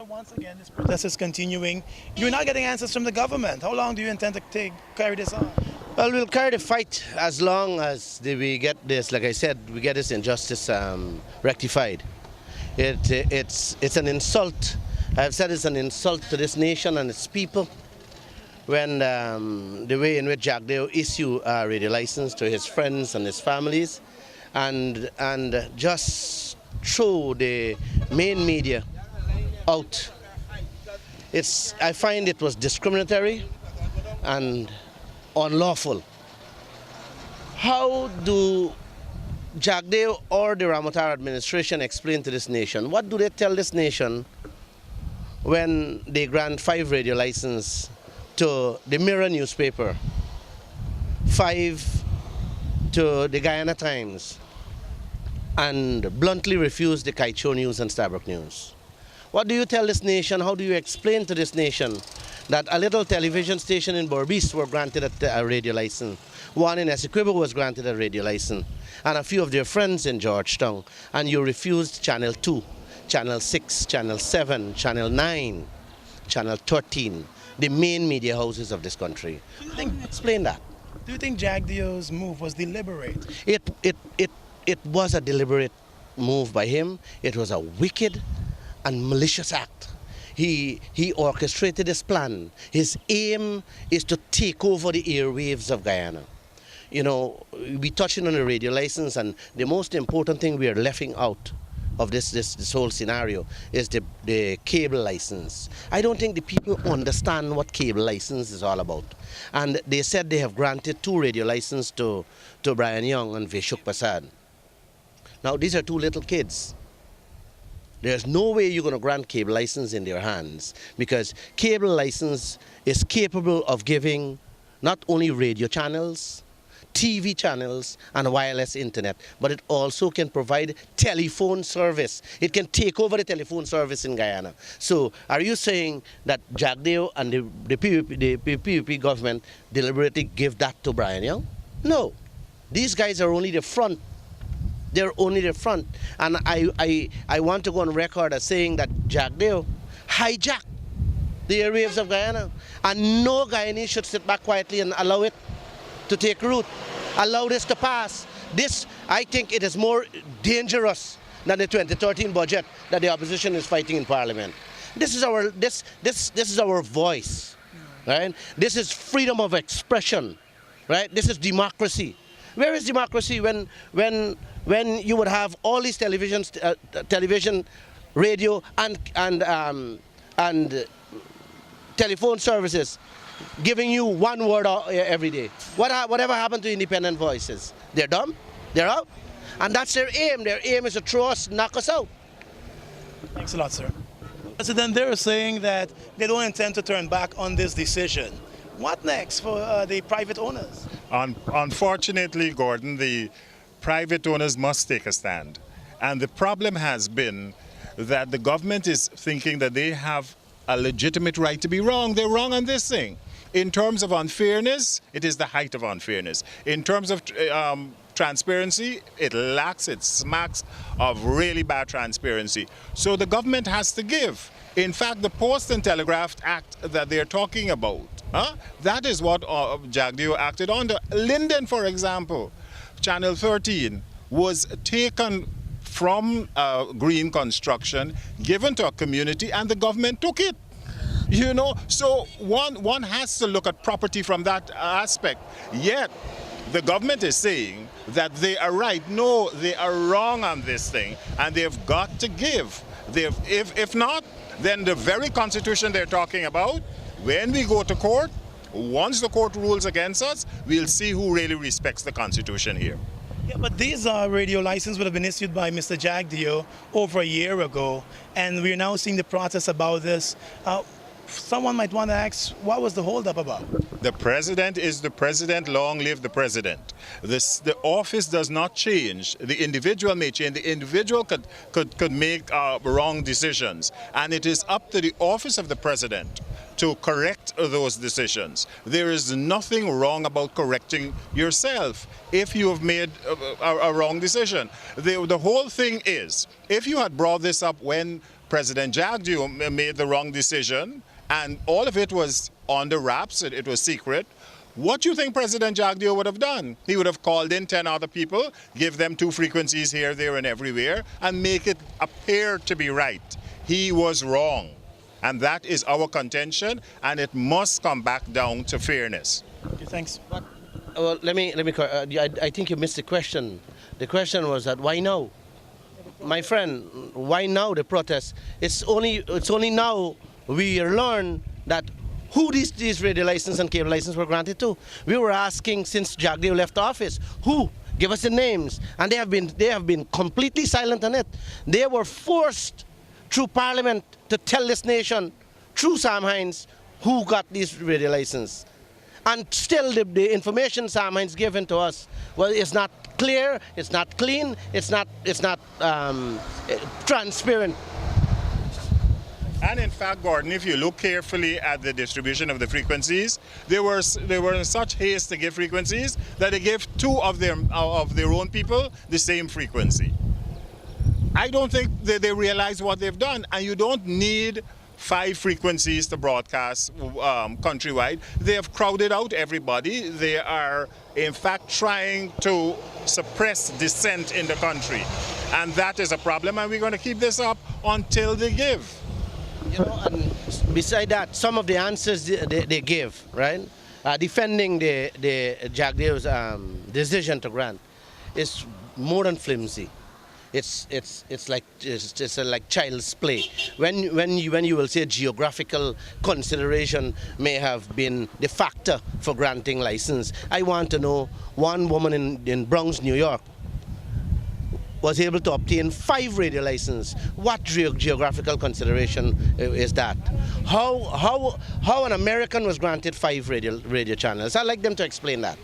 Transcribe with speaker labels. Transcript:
Speaker 1: Once again, this protest is continuing. You're not getting answers from the government. How long do you intend to carry this on?
Speaker 2: Well, we'll carry the fight as long as we get this, like I said, we get this injustice rectified. It's an insult. I've said it's an insult to this nation and its people when the way in which Jack Deo issue a radio license to his friends and his families and just throw the main media out. I find it was discriminatory and unlawful. How do Jack Deo or the Ramotar administration explain to this nation? What do they tell this nation when they grant 5 radio licenses to the Mirror newspaper, 5 to the Guyana Times, and bluntly refuse the Kaicho News and Stabrook News? What do you tell this nation? How do you explain to this nation that a little television station in Berbice were granted a radio license, one in Essequibo was granted a radio license, and a few of their friends in Georgetown, and you refused Channel 2, Channel 6, Channel 7, Channel 9, Channel 13, the main media houses of this country? Explain that.
Speaker 1: Do you think Jack Deo's move was deliberate?
Speaker 2: It was a deliberate move by him. It was a wicked and malicious act. He orchestrated this plan. His aim is to take over the airwaves of Guyana. You know, we're touching on the radio license, and the most important thing we are leaving out of this whole scenario is the cable license. I don't think the people understand what cable license is all about. And they said they have granted 2 radio licenses to Brian Young and Vishuk Prasad. Now, these are 2 little kids. There's no way you're going to grant cable license in their hands, because cable license is capable of giving not only radio channels, TV channels, and wireless internet, but it also can provide telephone service. It can take over the telephone service in Guyana. So are you saying that Jack Deo and the PUP government deliberately give that to Brian Young? No. These guys are only the front. They're only the front. And I want to go on record as saying that Jack Deo hijacked the airwaves of Guyana. And no Guyanese should sit back quietly and allow it to take root. Allow this to pass. This, I think, it is more dangerous than the 2013 budget that the opposition is fighting in Parliament. This is our voice, right? This is freedom of expression, right? This is democracy. Where is democracy when you would have all these television, radio, and telephone services giving you one word every day? Whatever happened to independent voices? They're dumb, they're out, and that's their aim. Their aim is to throw us, knock us out.
Speaker 1: Thanks a lot, sir. President, they're saying that they don't intend to turn back on this decision. What next for the private owners?
Speaker 3: Unfortunately, Gordon, the private owners must take a stand. And the problem has been that the government is thinking that they have a legitimate right to be wrong. They're wrong on this thing. In terms of unfairness, it is the height of unfairness. In terms of transparency, it smacks of really bad transparency. So the government has to give. In fact, the Post and Telegraph Act that they're talking about, that is what Jack Deo acted under. Linden, for example, Channel 13 was taken from green construction, given to a community, and the government took it. You know, so one has to look at property from that aspect. Yet, the government is saying that they are right. No, they are wrong on this thing, and they've got to give. If not, then the very constitution they're talking about, when we go to court, once the court rules against us, we'll see who really respects the constitution here.
Speaker 1: Yeah, but these radio licenses would have been issued by Mr. Jack Deo over a year ago, and we're now seeing the process about this. Someone might want to ask, what was the holdup about?
Speaker 3: The president is the president, long live the president. The office does not change. The individual may change. The individual could make wrong decisions. And it is up to the office of the president to correct those decisions. There is nothing wrong about correcting yourself if you have made a wrong decision. The whole thing is, if you had brought this up when President Jagdeo made the wrong decision, and all of it was on the wraps, it was secret. What do you think President Jagdeo would have done? He would have called in 10 other people, give them 2 frequencies here, there, and everywhere, and make it appear to be right. He was wrong. And that is our contention, and it must come back down to fairness.
Speaker 1: Okay, thanks.
Speaker 2: Well, I think you missed the question. The question was that why now? My friend, why now the protest? It's only now we learn that who these radio license and cable license were granted to. We were asking since Jagdeo left office, who? Give us the names. And they have been completely silent on it. They were forced through Parliament to tell this nation, through Sam Hines, who got these radio license. And still the information Sam Hines given to us, well, it's not clear, it's not clean, it's not transparent.
Speaker 3: And in fact, Gordon, if you look carefully at the distribution of the frequencies, they were in such haste to give frequencies that they gave 2 of their own people the same frequency. I don't think they realize what they've done, and you don't need 5 frequencies to broadcast countrywide. They have crowded out everybody. They are, in fact, trying to suppress dissent in the country. And that is a problem, and we're going to keep this up until they give.
Speaker 2: You know, and beside that, some of the answers they give, right? Defending the Jagdeo's decision to grant is more than flimsy. It's like child's play. When you will say geographical consideration may have been the factor for granting license, I want to know, one woman in Bronx, New York, was able to obtain 5 radio licenses. What geographical consideration is that? How an American was granted 5 radio channels? I'd like them to explain that.